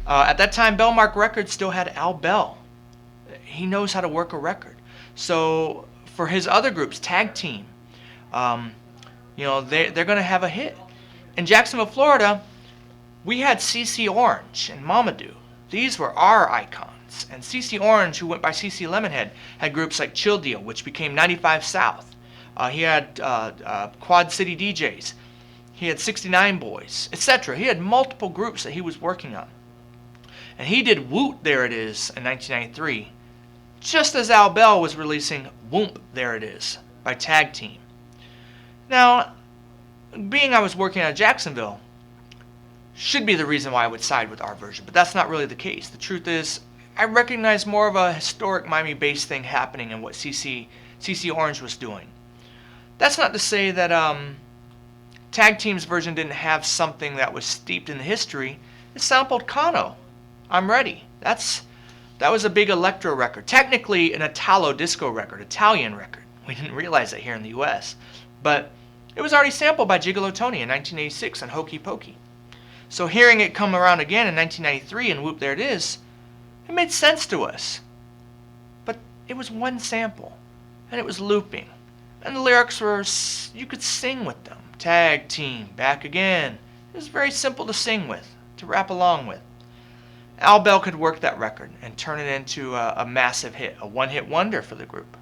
At that time, Bellmark Records still had Al Bell. He knows how to work a record. So for his other groups, Tag Team, they're going to have a hit. In Jacksonville, Florida, we had CC Orange and Mamadou. These were our icons. And CC Orange, who went by CC Lemonhead, had groups like Chill Deal, which became 95 South. He had Quad City DJs. He had 69 Boys, etc. He had multiple groups that he was working on. And he did Woot There It Is in 1993, just as Al Bell was releasing Whoomp There It Is by Tag Team. Now, being I was working out of Jacksonville should be the reason why I would side with our version, but that's not really the case. The truth is, I recognize more of a historic Miami bass thing happening in what CC Orange was doing. That's not to say that Tag Team's version didn't have something that was steeped in the history. It sampled Kano. I'm Ready. That was a big electro record. Technically an Italo disco record, Italian record. We didn't realize that here in the US. But it was already sampled by Gigolo Tony in 1986 on Hokey Pokey. So hearing it come around again in 1993 and Whoop There It Is, it made sense to us. But it was one sample, and it was looping. And the lyrics were, you could sing with them. Tag Team, back again. It was very simple to sing with, to rap along with. Al Bell could work that record and turn it into a massive hit, a one-hit wonder for the group.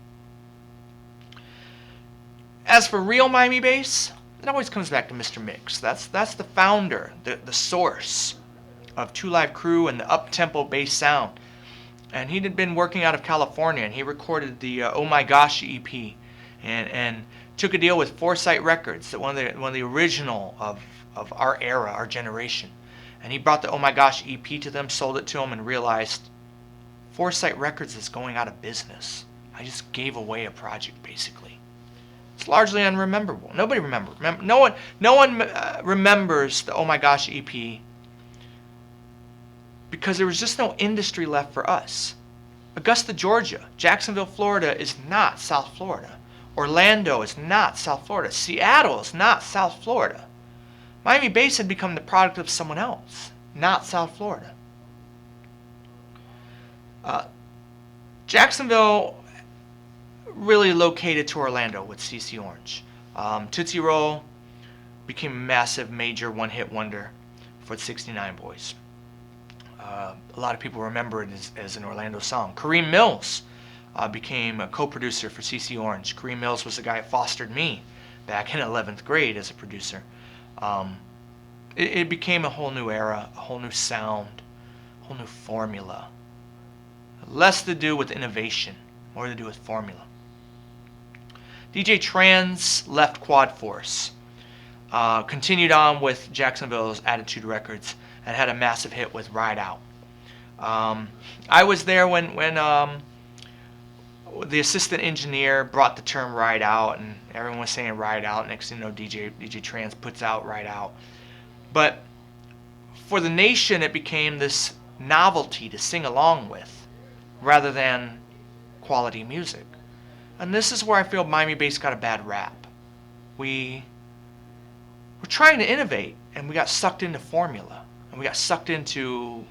As for real Miami bass, it always comes back to Mr. Mixx. That's the founder, the source of Two Live Crew and the up-tempo bass sound. And he had been working out of California, and he recorded the Oh My Gosh EP and took a deal with Foresight Records, one of the original of our era, our generation. And he brought the Oh My Gosh EP to them, sold it to them, and realized Foresight Records is going out of business. I just gave away a project, basically. It's largely unrememberable. Nobody remembers. No one remembers the Oh My Gosh EP because there was just no industry left for us. Augusta, Georgia, Jacksonville, Florida is not South Florida. Orlando is not South Florida. Seattle is not South Florida. Miami bass had become the product of someone else, not South Florida. Jacksonville really located to Orlando with CC Orange. Tootsie Roll became a massive, major one-hit wonder for the 69 Boys. A lot of people remember it as an Orlando song. Kareem Mills became a co-producer for CC Orange. Kareem Mills was the guy that fostered me back in 11th grade as a producer. It became a whole new era, a whole new sound, a whole new formula. Less to do with innovation, more to do with formula. DJ Trans left Quad Force, continued on with Jacksonville's Attitude Records, and had a massive hit with Ride Out. I was there when the assistant engineer brought the term Ride Out, and everyone was saying Ride Out. Next thing you know, DJ Trans puts out Ride Out. But for the nation, it became this novelty to sing along with, rather than quality music. And this is where I feel Miami bass got a bad rap. We're trying to innovate, and we got sucked into formula, and we got sucked into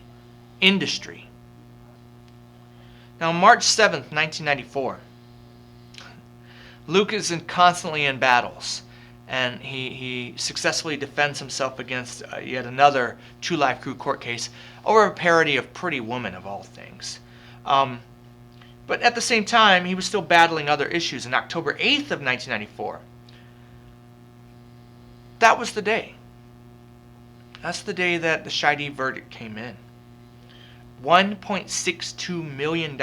industry. Now, March 7th, 1994, Luke is constantly in battles, and he successfully defends himself against yet another Two Live Crew court case over a parody of Pretty Woman, of all things. But at the same time, he was still battling other issues. On October 8th of 1994, that was the day. That's the day that the Shidey verdict came in. $1.62 million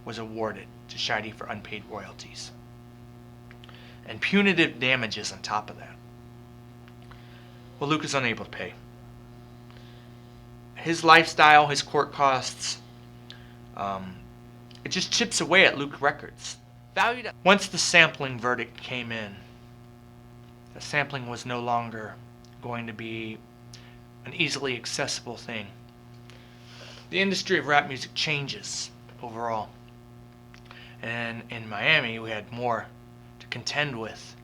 was awarded to Shidey for unpaid royalties. And punitive damages on top of that. Well, Luke is unable to pay. His lifestyle, his court costs, it just chips away at Luke Records. Once the sampling verdict came in, the sampling was no longer going to be an easily accessible thing. The industry of rap music changes overall. And in Miami, we had more to contend with.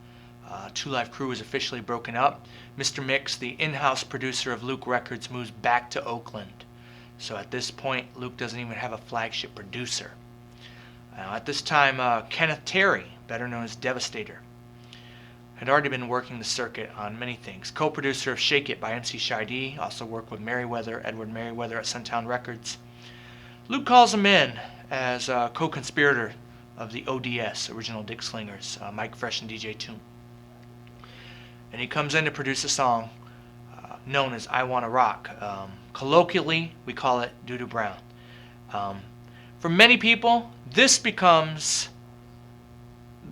Two Live Crew was officially broken up. Mr. Mixx, the in-house producer of Luke Records, moves back to Oakland. So at this point, Luke doesn't even have a flagship producer. At this time, Kenneth Terry, better known as Devastator, had already been working the circuit on many things. Co-producer of Shake It by MC Shy D, also worked with Edward Merriweather at Suntown Records. Luke calls him in as a co-conspirator of the ODS, Original Dick Slingers, Mike Fresh and DJ Toon. And he comes in to produce a song known as I Wanna Rock. Colloquially, we call it Doo-Doo Brown. For many people, this becomes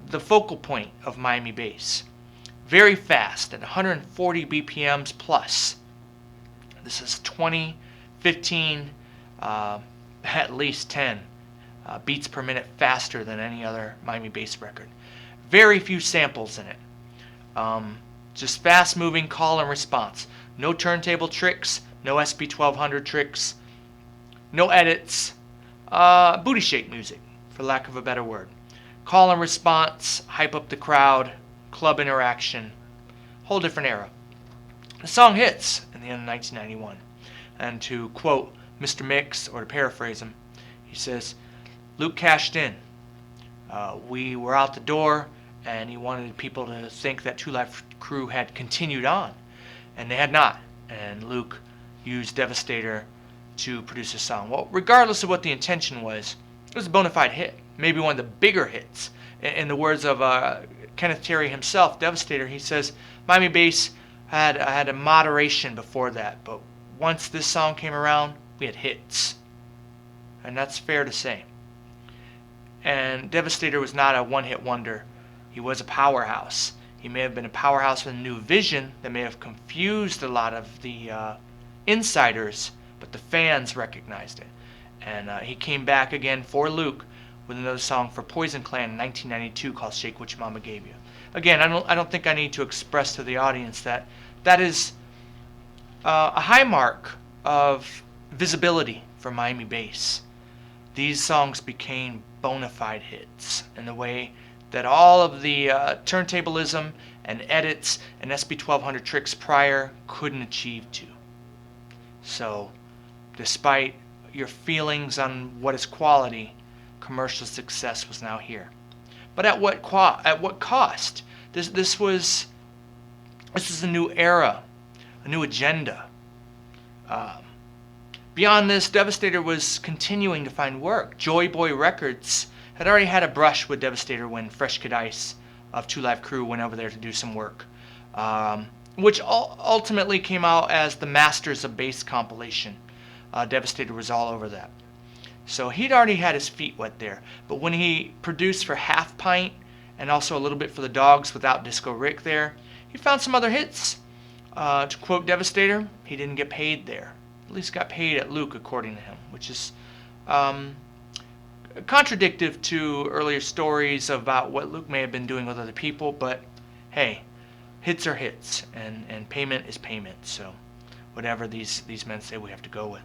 the focal point of Miami bass. Very fast, at 140 BPMs plus. This is 20, 15, at least 10 beats per minute faster than any other Miami bass record. Very few samples in it. Just fast moving call and response. No turntable tricks, no SB1200 tricks, no edits. Booty shake music, for lack of a better word. Call and response, hype up the crowd, club interaction, whole different era. The song hits in the end of 1991. And to quote Mr. Mixx, or to paraphrase him, he says, Luke cashed in. We were out the door, and he wanted people to think that Two Live Crew had continued on, and they had not. And Luke used Devastator to produce a song. Well, regardless of what the intention was, it was a bona fide hit. Maybe one of the bigger hits. In the words of Kenneth Terry himself, Devastator, he says, Miami bass had a moderation before that, but once this song came around, we had hits. And that's fair to say. And Devastator was not a one-hit wonder. He was a powerhouse. He may have been a powerhouse with a new vision that may have confused a lot of the insiders, but the fans recognized it. And he came back again for Luke with another song for Poison Clan in 1992 called Shake What Your Mama Gave You. Again, I don't think I need to express to the audience that that is a high mark of visibility for Miami bass. These songs became bona fide hits in the way that all of the turntablism and edits and SB1200 tricks prior couldn't achieve to. So, despite your feelings on what is quality, commercial success was now here. But at what cost? This is a new era, a new agenda. Beyond this, Devastator was continuing to find work. Joy Boy Records had already had a brush with Devastator when Fresh Kid Ice of Two Live Crew went over there to do some work, which ultimately came out as the Masters of Bass compilation. Devastator was all over that. So he'd already had his feet wet there. But when he produced for Half Pint and also a little bit for the Dogs without Disco Rick there, he found some other hits. To quote Devastator, he didn't get paid there. At least got paid at Luke, according to him, which is contradictive to earlier stories about what Luke may have been doing with other people. But hey, hits are hits, and payment is payment. So whatever these men say, we have to go with.